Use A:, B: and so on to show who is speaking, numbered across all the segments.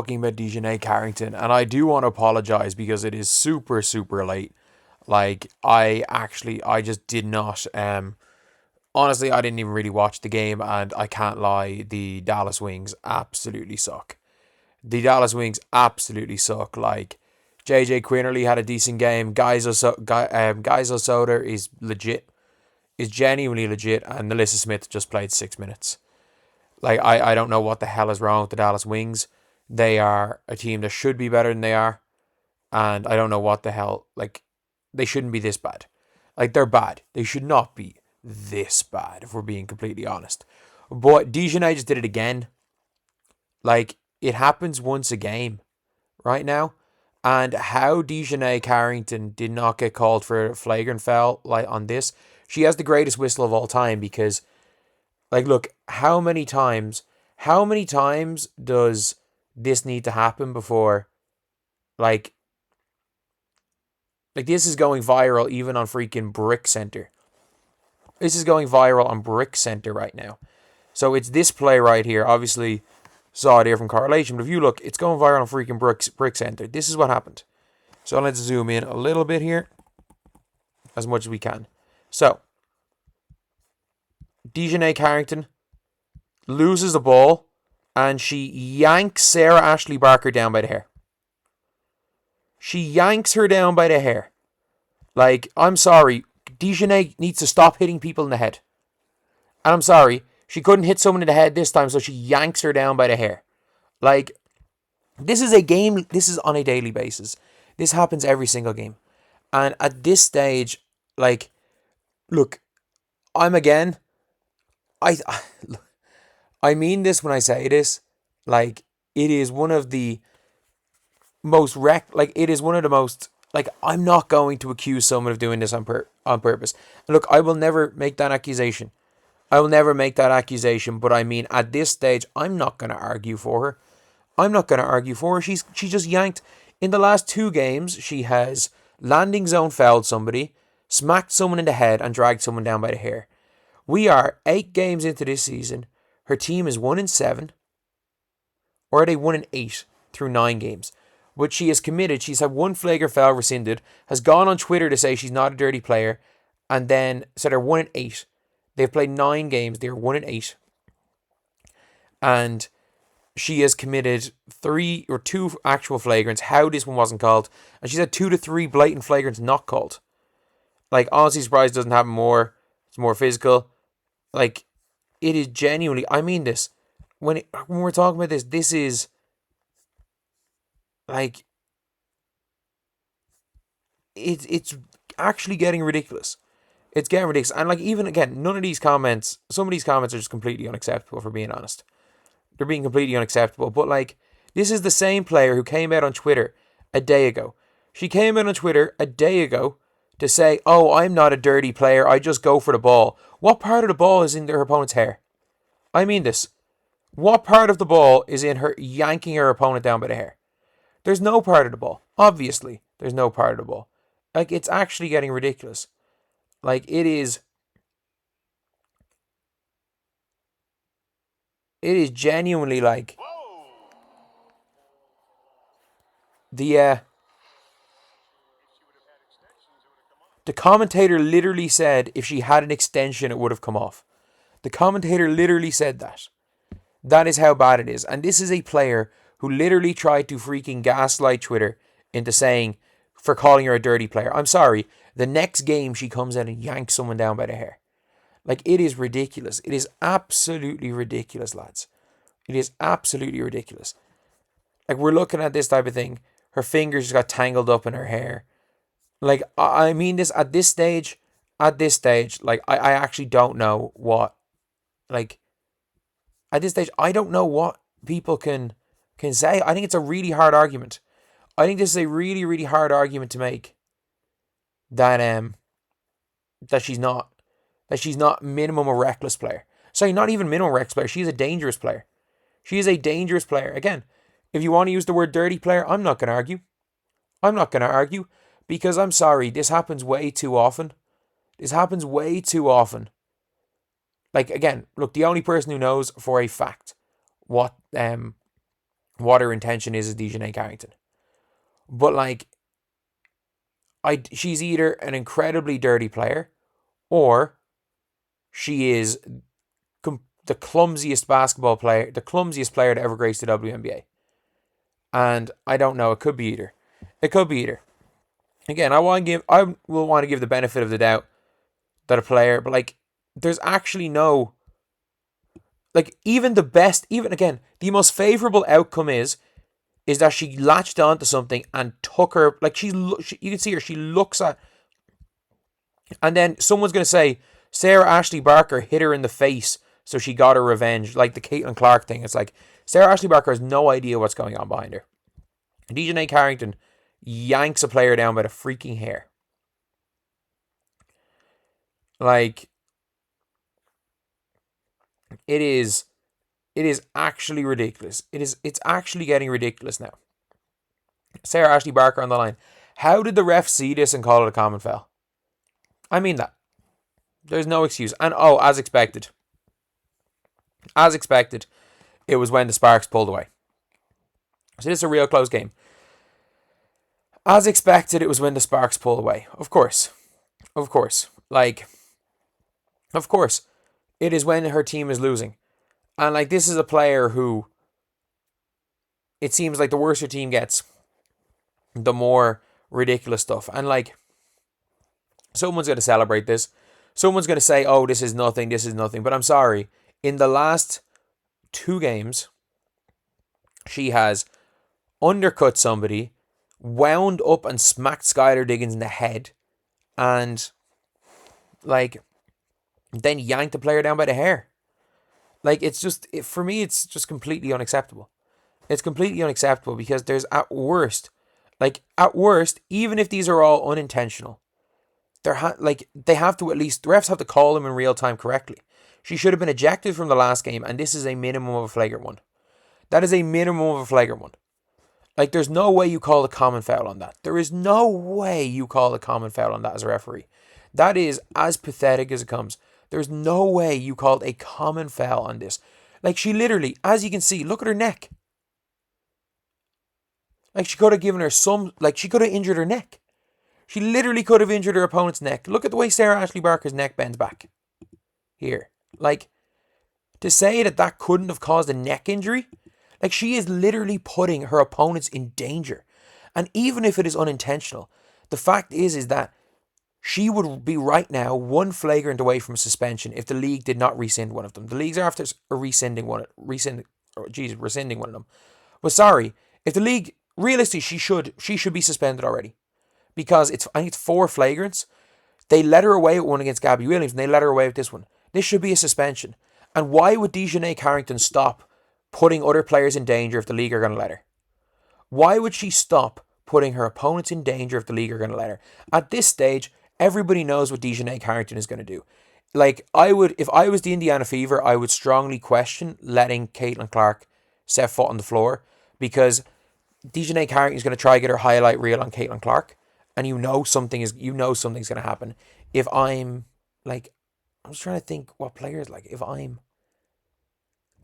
A: talking about Dijonai Carrington, and I do want to apologize because it is super, super late. Like, I just did not, honestly, I didn't even really watch the game, and I can't lie, the Dallas Wings absolutely suck. The Dallas Wings absolutely suck. Like, JJ Quinterly had a decent game. Guys Osoda is legit, is genuinely legit, and Melissa Smith just played 6 minutes. Like, I don't know what the hell is wrong with the Dallas Wings. They are a team that should be better than they are, and I don't know what the hell. Like, they shouldn't be this bad. Like, they're bad. They should not be this bad, if we're being completely honest. But Dijonai just did it again. Like, it happens once a game right now. And how Dijonai Carrington did not get called for a flagrant foul like on this, she has the greatest whistle of all time because, like, look, how many times does this need to happen before, like, this is going viral even on freaking Brick Center. This is going viral on Brick Center right now. So it's this play right here. Obviously, saw it here from correlation. But if you look, it's going viral on freaking Brick Center. This is what happened. So let's zoom in a little bit here. As much as we can. So, Dijonai Carrington loses the ball. And she yanks Sarah Ashley Barker down by the hair. She yanks her down by the hair. Like, I'm sorry. Dijonai needs to stop hitting people in the head. And I'm sorry. She couldn't hit someone in the head this time, so she yanks her down by the hair. Like, this is a game. This is on a daily basis. This happens every single game. And at this stage, like, look, I'm again. I mean this when I say this. Like, it is one of the most it is one of the most, like, I'm not going to accuse someone of doing this on purpose. And look, I will never make that accusation. But I mean, at this stage, I'm not going to argue for her. She just yanked. In the last 2 games, she has landing zone fouled somebody, smacked someone in the head, and dragged someone down by the hair. We are 8 games into this season. Her team is 1-7. Or are they 1-8 through 9 games? But she is committed. She's had 1 flagrant foul rescinded, has gone on Twitter to say she's not a dirty player, and then, so they're 1-8. They've played 9 games. They're 1-8. And she has committed 3 or 2 actual flagrants. How this one wasn't called. And she's had 2 to 3 blatant flagrants not called. Like, honestly surprised it doesn't happen more. It's more physical. Like, it is genuinely, I mean this. When we're talking about this is, like, it's actually getting ridiculous. It's getting ridiculous. And, like, even again, some of these comments are just completely unacceptable, if we're being honest. They're being completely unacceptable. But, like, this is the same player who came out on Twitter a day ago. She came out on Twitter a day ago to say, oh, I'm not a dirty player, I just go for the ball. What part of the ball is in her opponent's hair? I mean this. What part of the ball is in her yanking her opponent down by the hair? There's no part of the ball. Obviously, there's no part of the ball. Like, it's actually getting ridiculous. Like, it is genuinely, like, the commentator literally said if she had an extension, it would have come off. The commentator literally said that. That is how bad it is. And this is a player who literally tried to freaking gaslight Twitter into saying, for calling her a dirty player. I'm sorry. The next game she comes out and yanks someone down by the hair. Like, it is ridiculous. It is absolutely ridiculous, lads. It is absolutely ridiculous. Like, we're looking at this type of thing. Her fingers just got tangled up in her hair. Like, I mean this at this stage, like, I actually don't know what, like, at this stage, I don't know what people can say. I think it's a really hard argument. I think this is a really, really hard argument to make that that she's not minimum a reckless player. Sorry, not even minimum reckless player. She's a dangerous player. She is a dangerous player. Again, if you want to use the word dirty player, I'm not going to argue. Because I'm sorry, this happens way too often. Like, again, look, the only person who knows for a fact what what her intention is Dijonai Carrington. But like, she's either an incredibly dirty player, or she is the clumsiest basketball player, the clumsiest player to ever grace the WNBA. And I don't know. It could be either. It could be either. Again, I will want to give the benefit of the doubt that a player, but like, there's actually no, like, even the best, even again, the most favorable outcome is that she latched onto something and took her, like, you can see her, she looks at, and then someone's going to say, Sarah Ashley Barker hit her in the face, so she got her revenge, like the Caitlin Clark thing. It's like, Sarah Ashley Barker has no idea what's going on behind her. Dijonai Carrington yanks a player down by the freaking hair. Like, it is actually ridiculous. It's actually getting ridiculous now. Sarah Ashley Barker on the line. How did the ref see this and call it a common foul? I mean that. There's no excuse. And as expected, it was when the Sparks pulled away. So this is a real close game. As expected, it was when the Sparks pulled away. Of course. Like, of course. It is when her team is losing. And like, this is a player who, it seems like the worse your team gets, the more ridiculous stuff. And like, someone's going to celebrate this. Someone's going to say, oh, this is nothing. But I'm sorry. In the last 2 games, she has undercut somebody, wound up and smacked Skylar Diggins in the head, and like, then yanked the player down by the hair. Like, it's just, for me, it's just completely unacceptable. It's completely unacceptable because there's at worst, even if these are all unintentional, they have to, at least, the refs have to call them in real time correctly. She should have been ejected from the last game, and this is a minimum of a flagrant one. That is a minimum of a flagrant one. Like, there's no way you call a common foul on that. There is no way you call a common foul on that as a referee. That is as pathetic as it comes. There's no way you called a common foul on this. Like, she literally, as you can see, look at her neck. Like, she could have given her she could have injured her neck. She literally could have injured her opponent's neck. Look at the way Sarah Ashley Barker's neck bends back. Here. Like, to say that couldn't have caused a neck injury, like, she is literally putting her opponents in danger. And even if it is unintentional, the fact is that she would be right now one flagrant away from suspension if the league did not rescind one of them. The leagues are after rescinding one of them. But sorry, if the league, realistically, she should be suspended already. Because I think it's 4 flagrants. They let her away with one against Gabby Williams, and they let her away with this one. This should be a suspension. And why would Dijonai Carrington stop putting other players in danger if the league are going to let her? Why would she stop putting her opponents in danger if the league are going to let her? At this stage, everybody knows what Dijonai Carrington is going to do. Like, if I was the Indiana Fever, I would strongly question letting Caitlin Clark set foot on the floor, because Dijonai Carrington is going to try to get her highlight reel on Caitlin Clark, and something's going to happen. If I'm like, I'm just trying to think what players, like, if I'm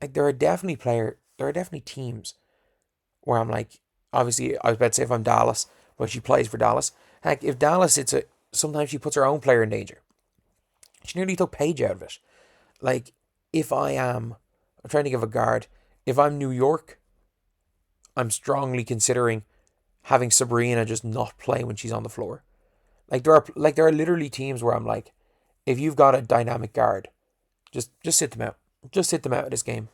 A: like, there are definitely teams where I'm like, obviously, I was about to say if I'm Dallas, but she plays for Dallas. Heck, if Dallas, sometimes she puts her own player in danger. She nearly took Paige out of it. Like, I'm trying to give a guard. If I'm New York, I'm strongly considering having Breanna just not play when she's on the floor. Like, there are literally teams where I'm like, if you've got a dynamic guard, just sit them out. Just sit them out of this game,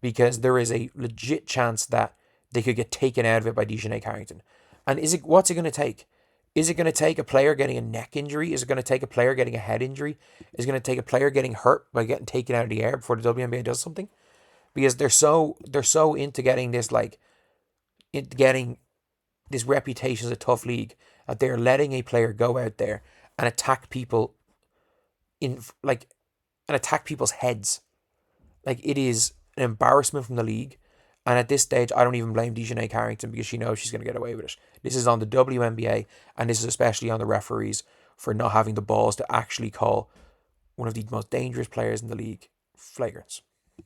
A: because there is a legit chance that they could get taken out of it by Dijonai Carrington. And what's it going to take? Is it going to take a player getting a neck injury? Is it going to take a player getting a head injury? Is it going to take a player getting hurt by getting taken out of the air before the WNBA does something? Because they're so into getting this, like, getting this reputation as a tough league, that they're letting a player go out there and attack people and attack people's heads. Like, it is an embarrassment from the league. And at this stage, I don't even blame Dijonai Carrington, because she knows she's going to get away with it. This is on the WNBA, and this is especially on the referees for not having the balls to actually call one of the most dangerous players in the league flagrants.